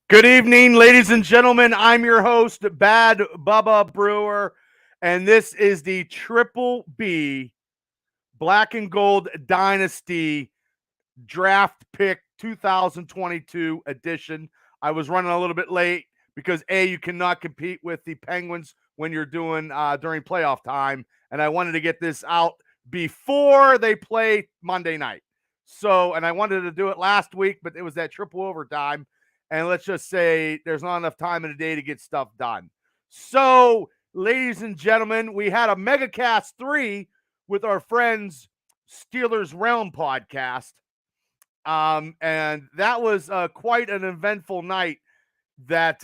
Good evening, ladies and gentlemen. I'm your host, Bad Bubba Brewer, and this is the Triple B Black and Gold Dynasty Draft Pick 2022 edition. I was running a little bit late because you cannot compete with the Penguins when you're doing during playoff time, and I wanted to get this out before they play Monday night. So, and I wanted to do it last week, but it was that triple overtime. And let's just say there's not enough time in the day to get stuff done. So, ladies and gentlemen, we had a MegaCast 3 with our friends Steelers Realm podcast. And that was quite an eventful night that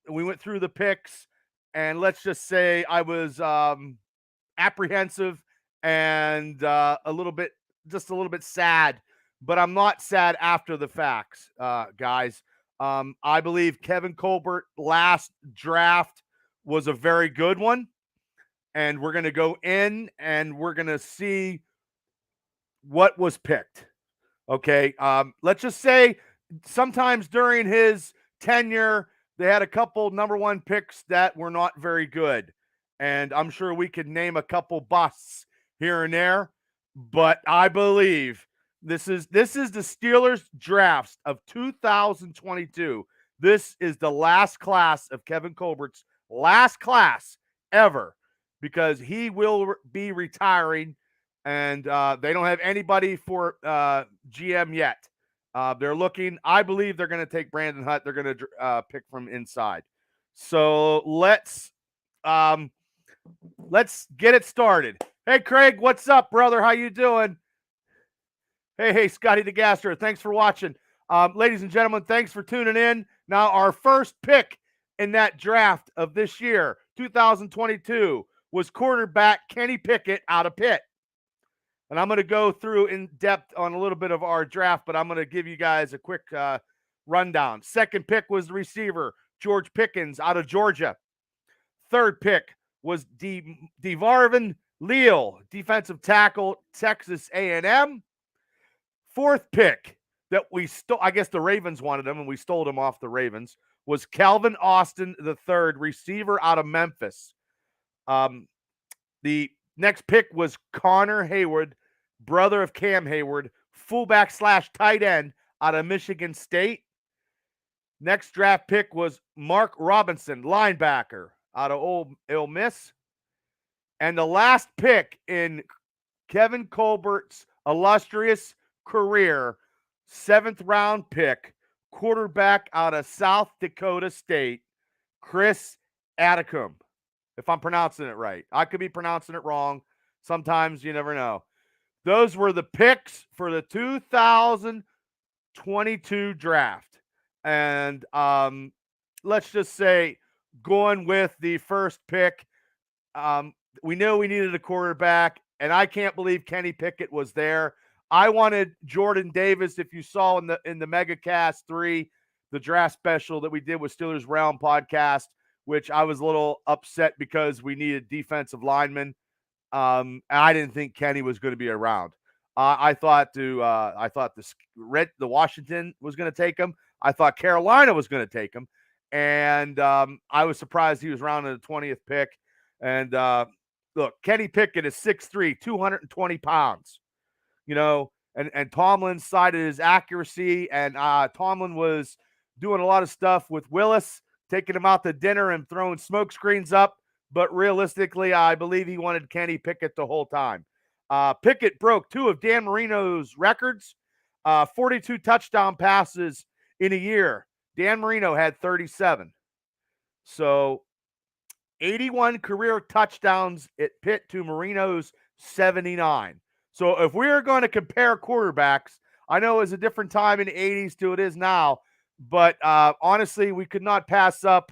we went through the picks. And let's just say I was apprehensive and a little bit sad, but I'm not sad after the facts, guys. I believe Kevin Colbert last draft was a very good one. And we're going to go in and we're going to see what was picked. Okay. Let's just say sometimes during his tenure, they had a couple number one picks that were not very good. And I'm sure we could name a couple busts here and there. But I believe this is the Steelers drafts of 2022. This is the last class of Kevin Colbert's last class ever because he will be retiring, and they don't have anybody for GM yet. They're looking. I believe they're going to take Brandon Hutt. They're going to pick from inside. So let's get it started. Hey, Craig, what's up, brother? How you doing? Hey, Scotty DeGastro, thanks for watching. Ladies and gentlemen, thanks for tuning in. Now, our first pick in that draft of this year, 2022, was quarterback Kenny Pickett out of Pitt. And I'm going to go through in depth on a little bit of our draft, but I'm going to give you guys a quick rundown. Second pick was the receiver, George Pickens out of Georgia. Third pick was DeVarvin Leal, defensive tackle, Texas A&M. Fourth pick that we stole, I guess the Ravens wanted him, and we stole him off the Ravens, was Calvin Austin III, receiver out of Memphis. The next pick was Connor Haywood, brother of Cam Haywood, fullback / tight end out of Michigan State. Next draft pick was Mark Robinson, linebacker out of Ole Miss. And the last pick in Kevin Colbert's illustrious career, 7th round pick, quarterback out of South Dakota State, Chris Atticum. If I'm pronouncing it right. I could be pronouncing it wrong. Sometimes you never know. Those were the picks for the 2022 draft. And let's just say, going with the first pick, we knew we needed a quarterback, and I can't believe Kenny Pickett was there. I wanted Jordan Davis. If you saw in the MegaCast 3, the draft special that we did with Steelers Realm podcast, which I was a little upset because we needed defensive linemen. I didn't think Kenny was going to be around. I thought the Washington was going to take him. I thought Carolina was going to take him, and I was surprised he was around in the 20th pick. And look, Kenny Pickett is 6'3", 220 pounds. You know, and Tomlin cited his accuracy, and Tomlin was doing a lot of stuff with Willis, taking him out to dinner and throwing smoke screens up. But realistically, I believe he wanted Kenny Pickett the whole time. Pickett broke 2 of Dan Marino's records, 42 touchdown passes in a year. Dan Marino had 37. So 81 career touchdowns at Pitt to Marino's 79. So if we're going to compare quarterbacks, I know it was a different time in the 80s to it is now, but honestly, we could not pass up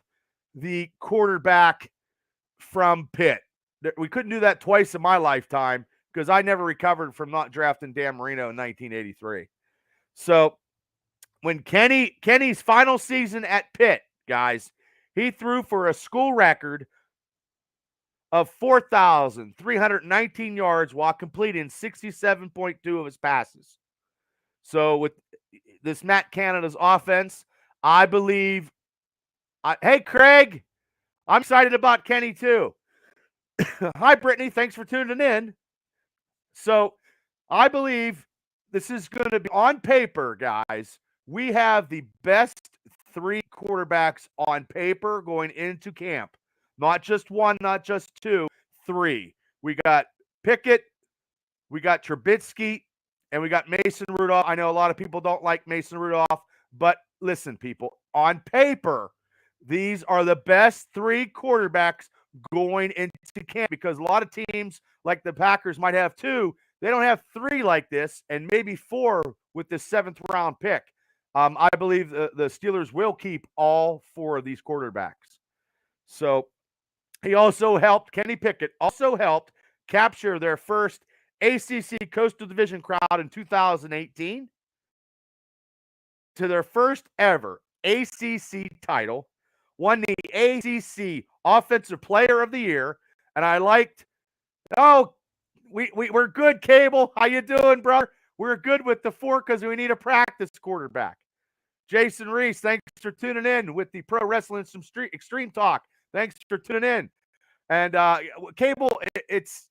the quarterback from Pitt. We couldn't do that twice in my lifetime because I never recovered from not drafting Dan Marino in 1983. So when Kenny's final season at Pitt, guys, he threw for a school record of 4,319 yards while completing 67.2 of his passes. So with this Matt Canada's offense, I believe. Hey, Craig, I'm excited about Kenny too. Hi, Brittany. Thanks for tuning in. So, I believe this is going to be on paper, guys. We have the best three quarterbacks on paper going into camp. Not just one, not just two, three. We got Pickett, we got Trubisky, and we got Mason Rudolph. I know a lot of people don't like Mason Rudolph, but listen, people, on paper, these are the best three quarterbacks going into camp because a lot of teams, like the Packers, might have two. They don't have three like this, and maybe four with the seventh round pick. I believe the Steelers will keep all four of these quarterbacks. So he also helped, Kenny Pickett also helped capture their first ACC Coastal Division crowd in 2018 to their first ever ACC title, won the ACC Offensive Player of the Year, and I liked, we're good, Cable. How you doing, brother? We're good with the four because we need a practice quarterback. Jason Reese, thanks for tuning in with the Pro Wrestling Extreme Talk. Thanks for tuning in. And Cable, it's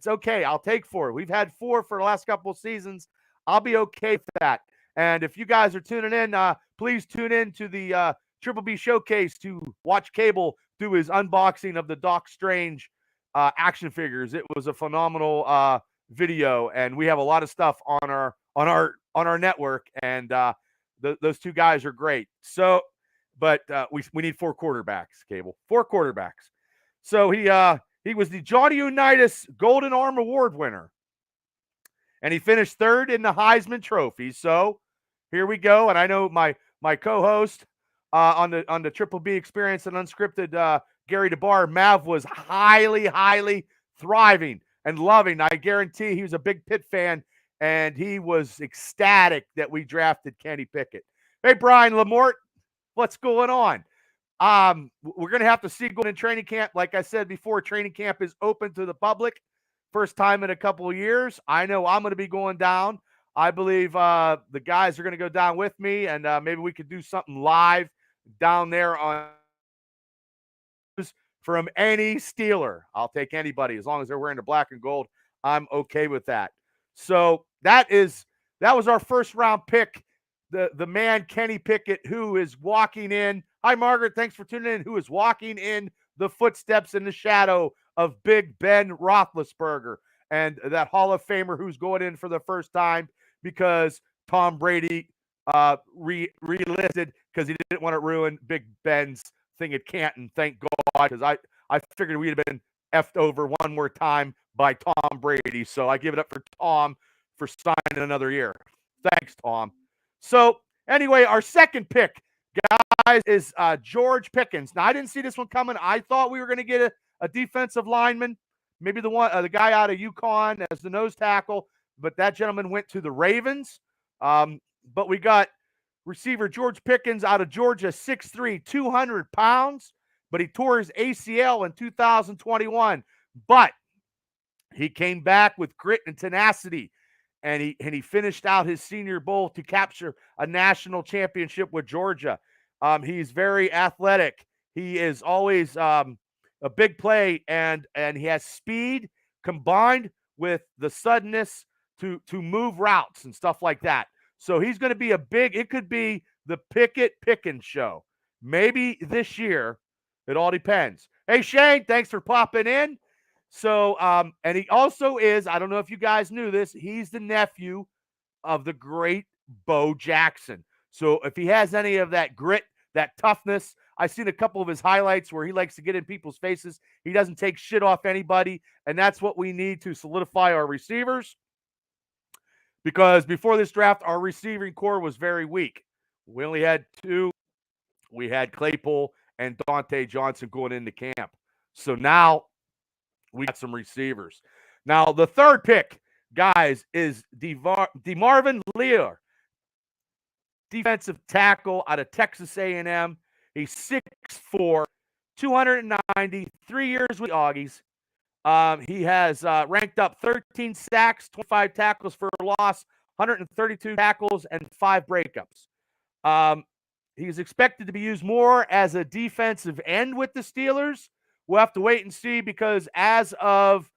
okay. I'll take four. We've had four for the last couple of seasons. I'll be okay with that. And if you guys are tuning in, please tune in to the Triple B Showcase to watch Cable do his unboxing of the Doc Strange action figures. It was a phenomenal video, and we have a lot of stuff on our network, and those two guys are great. So, but we need four quarterbacks, Cable. Four quarterbacks. So he was the Johnny Unitas Golden Arm Award winner, and he finished third in the Heisman Trophy. So here we go. And I know my co-host on the Triple B Experience and Unscripted, Gary DeBar, Mav, was highly thriving and loving. I guarantee he was a big Pitt fan, and he was ecstatic that we drafted Kenny Pickett. Hey, Brian Lamort, what's going on? We're going to have to see going in training camp. Like I said before, training camp is open to the public. First time in a couple of years. I know I'm going to be going down. I believe the guys are going to go down with me, and maybe we could do something live down there on from any Steeler. I'll take anybody as long as they're wearing the black and gold. I'm okay with that. So that was our first round pick. The man Kenny Pickett, who is walking in. Hi, Margaret. Thanks for tuning in. Who is walking in the footsteps in the shadow of Big Ben Roethlisberger, and that Hall of Famer who's going in for the first time because Tom Brady relisted because he didn't want to ruin Big Ben's thing at Canton. Thank God, because I figured we'd have been effed over one more time by Tom Brady. So I give it up for Tom for signing another year. Thanks, Tom. So anyway, our second pick, guys, is George Pickens. Now, I didn't see this one coming. I thought we were going to get a defensive lineman, maybe the guy out of UConn as the nose tackle, but that gentleman went to the Ravens. But we got receiver George Pickens out of Georgia, 6'3", 200 pounds, but he tore his ACL in 2021. But he came back with grit and tenacity. And he finished out his Senior Bowl to capture a national championship with Georgia. He's very athletic. He is always a big play, and he has speed combined with the suddenness to move routes and stuff like that. So he's going to be it could be the Pickens show. Maybe this year. It all depends. Hey, Shane, thanks for popping in. So, and he also is, I don't know if you guys knew this, he's the nephew of the great Bo Jackson. So if he has any of that grit, that toughness, I've seen a couple of his highlights where he likes to get in people's faces. He doesn't take shit off anybody, and that's what we need to solidify our receivers. Because before this draft, our receiving core was very weak. We only had two. We had Claypool and Dante Johnson going into camp. So now we got some receivers. Now, the third pick, guys, is DeMarvin Lear, defensive tackle out of Texas A&M. He's 6'4", 290, 3 years with the Augies. He has ranked up 13 sacks, 25 tackles for loss, 132 tackles, and 5 breakups. He's expected to be used more as a defensive end with the Steelers. We'll have to wait and see because as of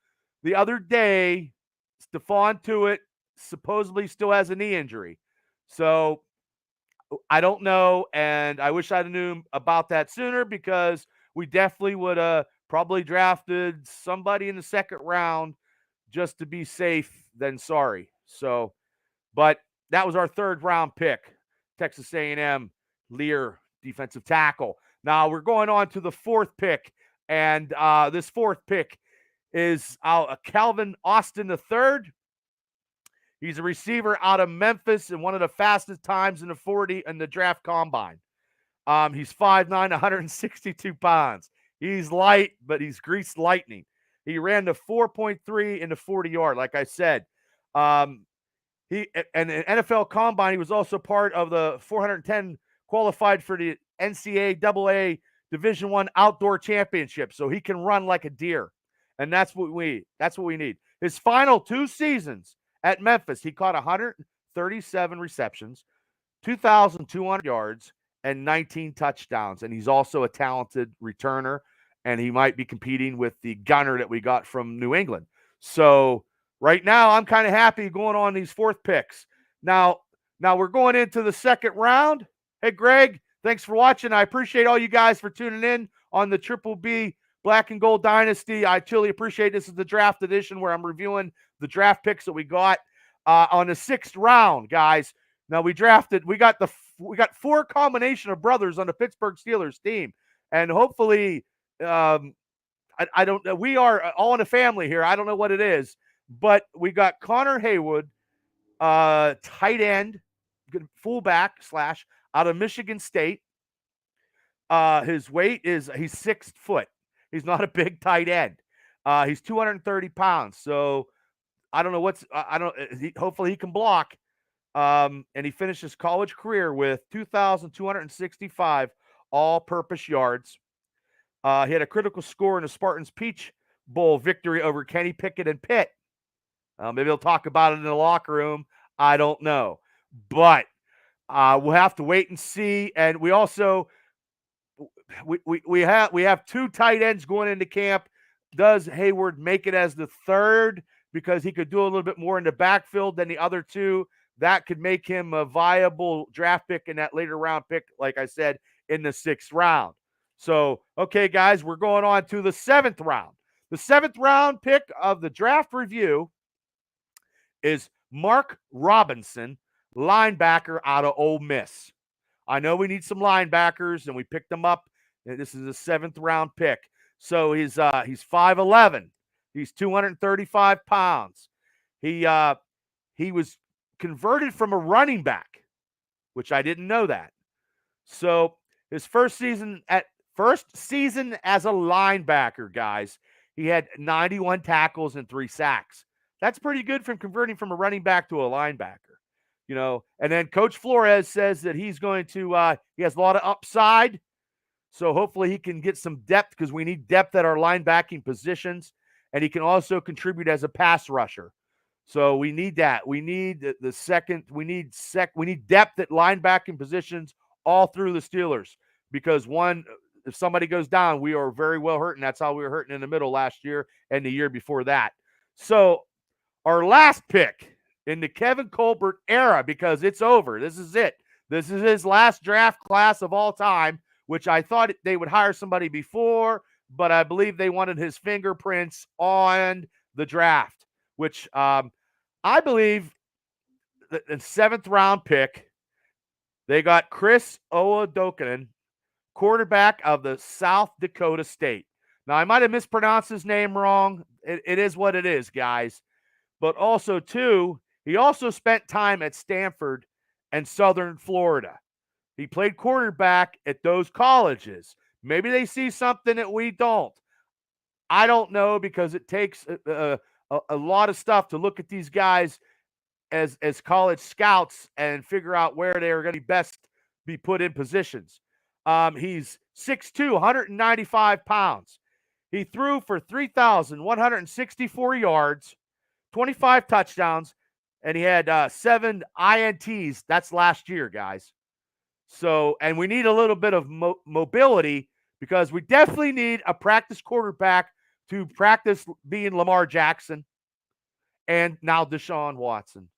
the other day, Stephon Tuitt supposedly still has a knee injury. So I don't know, and I wish I knew about that sooner because we definitely would have probably drafted somebody in the second round just to be safe than sorry. So, but that was our third round pick, Texas A&M Lear defensive tackle. Now we're going on to the fourth pick, and this fourth pick is Calvin Austin III. He's a receiver out of Memphis and one of the fastest times in the 40 in the draft combine. He's 5'9", 162 pounds. He's light, but he's greased lightning. He ran the 4.3 in the 40-yard, like I said. He and an NFL combine, he was also part of the 410 qualified for the NCAA Division I outdoor championship. So he can run like a deer. And that's what we need. His final 2 seasons at Memphis, he caught 137 receptions, 2,200 yards, and 19 touchdowns. And he's also a talented returner, and he might be competing with the gunner that we got from New England. So right now, I'm kind of happy going on these fourth picks. Now we're going into the second round. Hey, Greg, thanks for watching. I appreciate all you guys for tuning in on the Triple B Black and Gold Dynasty. I truly appreciate this is the draft edition where I'm reviewing the draft picks that we got on the 6th round, guys. Now we got 4 combination of brothers on the Pittsburgh Steelers team, and hopefully, I don't know. We are all in a family here. I don't know what it is, but we got Connor Haywood, tight end, fullback / out of Michigan State. His weight is he's 6 foot. He's not a big tight end. He's 230 pounds. So I don't know hopefully he can block. And he finished his college career with 2,265 all-purpose yards. He had a critical score in the Spartans Peach Bowl victory over Kenny Pickett and Pitt. Maybe they'll talk about it in the locker room. I don't know. But we'll have to wait and see. And we also we have 2 tight ends going into camp. Does Haywood make it as the third because he could do a little bit more in the backfield than the other 2? That could make him a viable draft pick in that later round pick, like I said, in the 6th round. So, okay, guys, we're going on to the 7th round. The 7th round pick of the draft review is Mark Robinson, linebacker out of Ole Miss. I know we need some linebackers, and we picked them up. This is a 7th round pick. So he's 5'11". He's 235 pounds. He was converted from a running back, which I didn't know that. So his first season as a linebacker, guys, he had 91 tackles and 3 sacks. That's pretty good from converting from a running back to a linebacker. And then Coach Flores says that he's going to he has a lot of upside. So hopefully he can get some depth because we need depth at our linebacking positions, and he can also contribute as a pass rusher. So we need that. We need we need depth at linebacking positions all through the Steelers because if somebody goes down, we are very well hurt, and that's how we were hurting in the middle last year and the year before that. So our last pick in the Kevin Colbert era, because it's over. This is it. This is his last draft class of all time, which I thought they would hire somebody before, but I believe they wanted his fingerprints on the draft, which I believe the 7th round pick, they got Chris Owodokonen, quarterback of the South Dakota State. Now, I might have mispronounced his name wrong. It is what it is, guys. But also, too, he also spent time at Stanford and Southern Florida. He played quarterback at those colleges. Maybe they see something that we don't. I don't know because it takes a lot of stuff to look at these guys as college scouts and figure out where they are going to best be put in positions. He's 6'2", 195 pounds. He threw for 3,164 yards, 25 touchdowns, and he had 7 INTs. That's last year, guys. So, and we need a little bit of mobility because we definitely need a practice quarterback to practice being Lamar Jackson and now Deshaun Watson.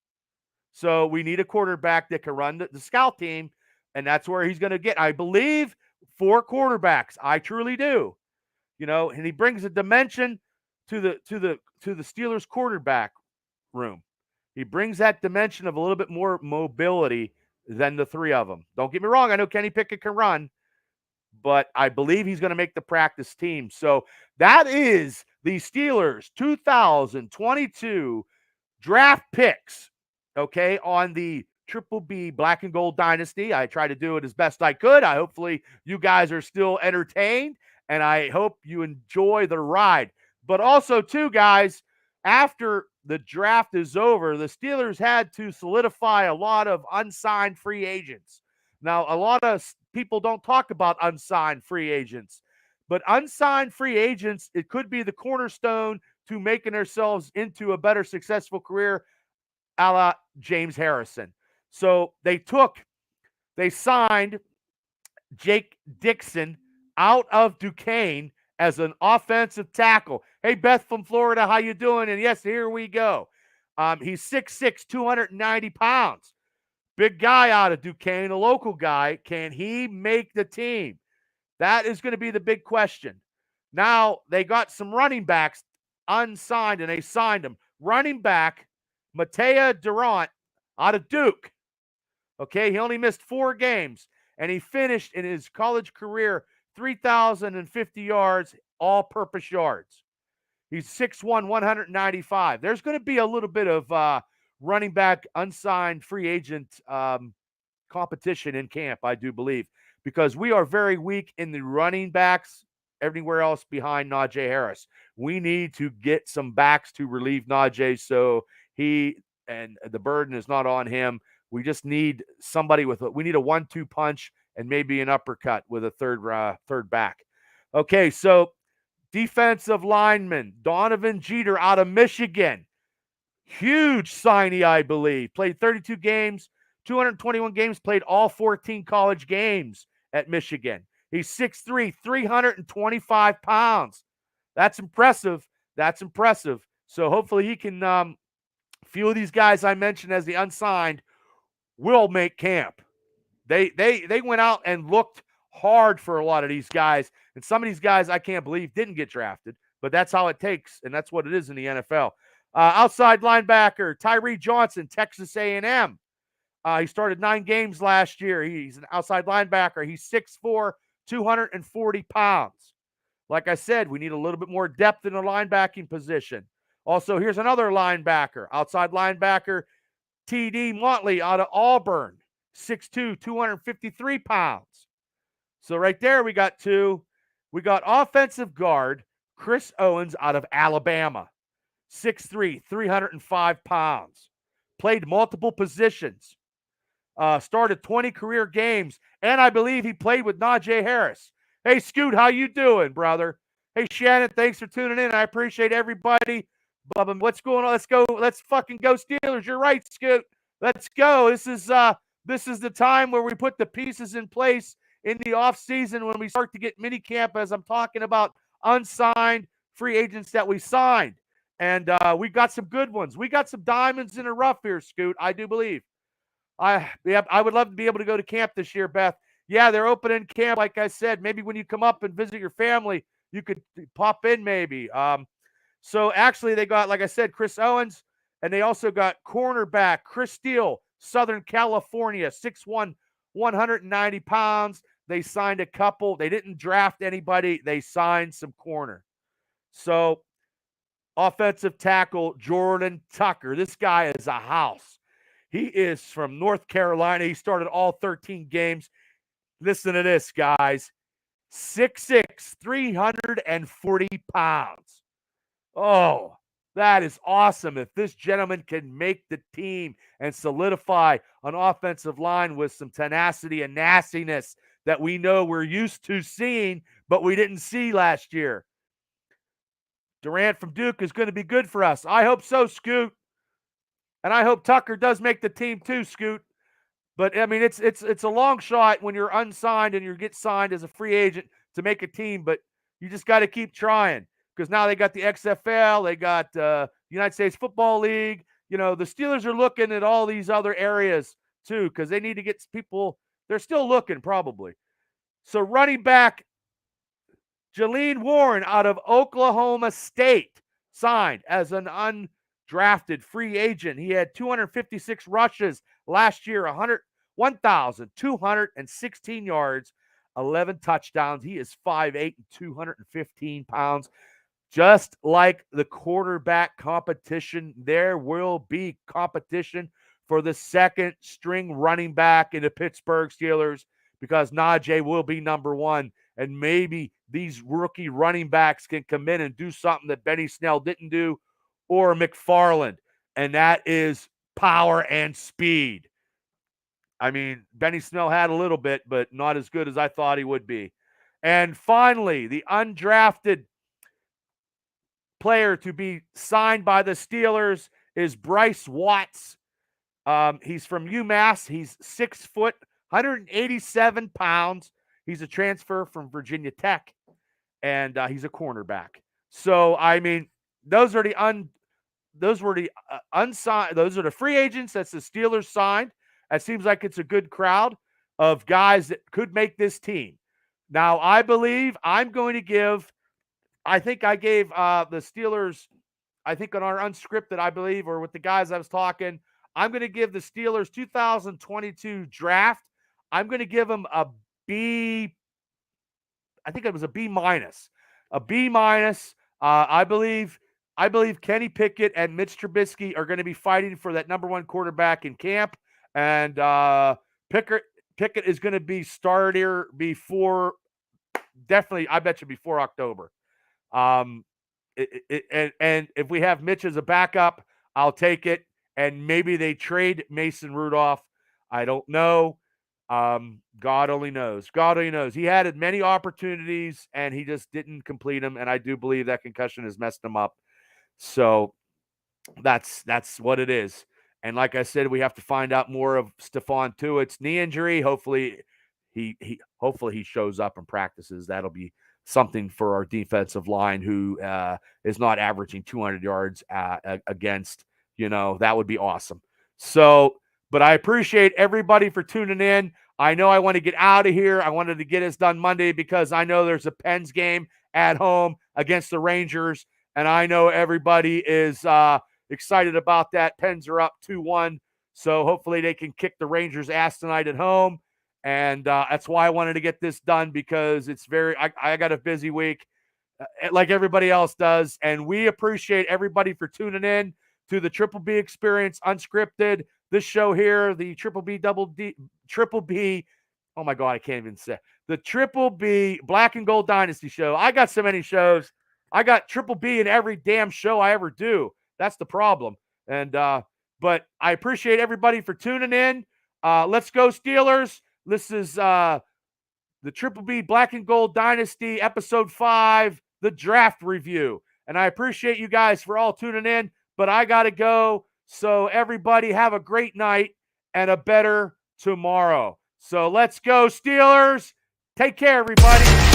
So we need a quarterback that can run the scout team, and that's where he's going to get, I believe, 4 quarterbacks. I truly do. And he brings a dimension to the Steelers quarterback room. He brings that dimension of a little bit more mobility than the 3 of them. Don't get me wrong, I know Kenny Pickett can run, but I believe he's going to make the practice team. So that is the Steelers 2022 draft picks, okay, on the Triple B Black and Gold Dynasty. I tried to do it as best I could. Hopefully you guys are still entertained, and I hope you enjoy the ride. But also, too, guys, after the draft is over, the Steelers had to solidify a lot of unsigned free agents. Now, a lot of people don't talk about unsigned free agents, but unsigned free agents, it could be the cornerstone to making themselves into a better successful career, a la James Harrison. So they signed Jake Dixon out of Duquesne as an offensive tackle. Hey, Beth from Florida, how you doing? And yes, here we go. He's 6'6", 290 pounds. Big guy out of Duquesne, a local guy. Can he make the team? That is going to be the big question. Now, they got some running backs unsigned, and they signed them. Running back, Matea Durant out of Duke. Okay, he only missed 4 games, and he finished in his college career 3,050 yards, all-purpose yards. He's 6'1", 195. There's going to be a little bit of running back unsigned free agent competition in camp, I do believe, because we are very weak in the running backs everywhere else behind Najee Harris. We need to get some backs to relieve Najee so he and the burden is not on him. We just need somebody we need a 1-2 punch and maybe an uppercut with a third back. Okay, so defensive lineman, Donovan Jeter out of Michigan. Huge signee, I believe. Played 32 games, 221 games, played all 14 college games at Michigan. He's 6'3", 325 pounds. That's impressive. That's impressive. So hopefully he can, a few of these guys I mentioned as the unsigned will make camp. They went out and looked hard for a lot of these guys. And some of these guys I can't believe didn't get drafted. But that's how it takes, and that's what it is in the NFL. Outside linebacker, Tyree Johnson, Texas A&M. He started 9 games last year. He's an outside linebacker. He's 6'4", 240 pounds. Like I said, we need a little bit more depth in the linebacking position. Also, here's another linebacker, outside linebacker, T.D. Montley out of Auburn, 6'2", 253 pounds. So right there we got 2. We got offensive guard, Chris Owens out of Alabama, 6'3", 305 pounds. Played multiple positions. Started 20 career games, and I believe he played with Najee Harris. Hey, Scoot, how you doing, brother? Hey, Shannon, thanks for tuning in. I appreciate everybody. Bubba, what's going on? Let's go. Let's fucking go Steelers. You're right, Scoot. Let's go. This is the time where we put the pieces in place in the offseason when we start to get mini camp, as I'm talking about unsigned free agents that we signed. And we got some good ones. We got some diamonds in the rough here, Scoot. I do believe. I would love to be able to go to camp this year, Beth. Yeah, they're opening camp, like I said. Maybe when you come up and visit your family, you could pop in maybe. So actually they got, like I said, Chris Owens, and they also got cornerback Chris Steele, Southern California, 6'1", 190 pounds. They signed a couple. They didn't draft anybody. They signed some corner. So offensive tackle Jordan Tucker. This guy is a house. He is from North Carolina. He started all 13 games. Listen to this, guys. 6'6", 340 pounds. Oh, that is awesome. If this gentleman can make the team and solidify an offensive line with some tenacity and nastiness that we know we're used to seeing, but we didn't see last year. Durant from Duke is going to be good for us. I hope so, Scoot. And I hope Tucker does make the team too, Scoot. But I mean, it's a long shot when you're unsigned and you get signed as a free agent to make a team. But you just got to keep trying because now they got the XFL, they got United States Football League. The Steelers are looking at all these other areas too because they need to get people. They're still looking probably. So running back Jalen Warren out of Oklahoma State signed as an undrafted free agent. He had 256 rushes last year, 1,216 yards, 11 touchdowns. He is 5'8" and 215 pounds. Just like the quarterback competition, there will be competition for the second string running back in the Pittsburgh Steelers because Najee will be number one. And maybe these rookie running backs can come in and do something that Benny Snell didn't do or McFarland, and that is power and speed. I mean, Benny Snell had a little bit, but not as good as I thought he would be. And finally, the undrafted player to be signed by the Steelers is Bryce Watts. He's from UMass. He's 6 foot, 187 pounds. He's a transfer from Virginia Tech, and he's a cornerback. So, I mean, those are the unsigned. Those are the free agents that's the Steelers signed. It seems like it's a good crowd of guys that could make this team. Now, I believe I'm going to give. I think I gave the Steelers. I think on our unscripted, I believe, or with the guys I was talking, I'm going to give the Steelers 2022 draft. I'm going to give them a B. I think it was a B minus. A B minus. I believe Kenny Pickett and Mitch Trubisky are going to be fighting for that number one quarterback in camp, and Pickett is going to be starter before. Definitely, I bet you before October. And if we have Mitch as a backup, I'll take it. And maybe they trade Mason Rudolph. I don't know. God only knows. God only knows. He had many opportunities and he just didn't complete them. And I do believe that concussion has messed him up. So that's what it is. And like I said, we have to find out more of Stephon Tuitt's knee injury. Hopefully he shows up and practices. That'll be something for our defensive line who is not averaging 200 yards against, that would be awesome. So, but I appreciate everybody for tuning in. I know I want to get out of here. I wanted to get this done Monday because I know there's a Pens game at home against the Rangers, and I know everybody is excited about that. Pens are up 2-1, so hopefully they can kick the Rangers' ass tonight at home. And that's why I wanted to get this done because it's I got a busy week like everybody else does. And we appreciate everybody for tuning in to the Triple B Experience Unscripted. This show here, the Triple B. Oh my God, I can't even say the Triple B Black and Gold Dynasty show. I got so many shows. I got Triple B in every damn show I ever do. That's the problem. And but I appreciate everybody for tuning in. Let's go Steelers. This is the Triple B Black and Gold Dynasty, Episode 5, the draft review. And I appreciate you guys for all tuning in, but I got to go. So everybody have a great night and a better tomorrow. So let's go, Steelers. Take care, everybody.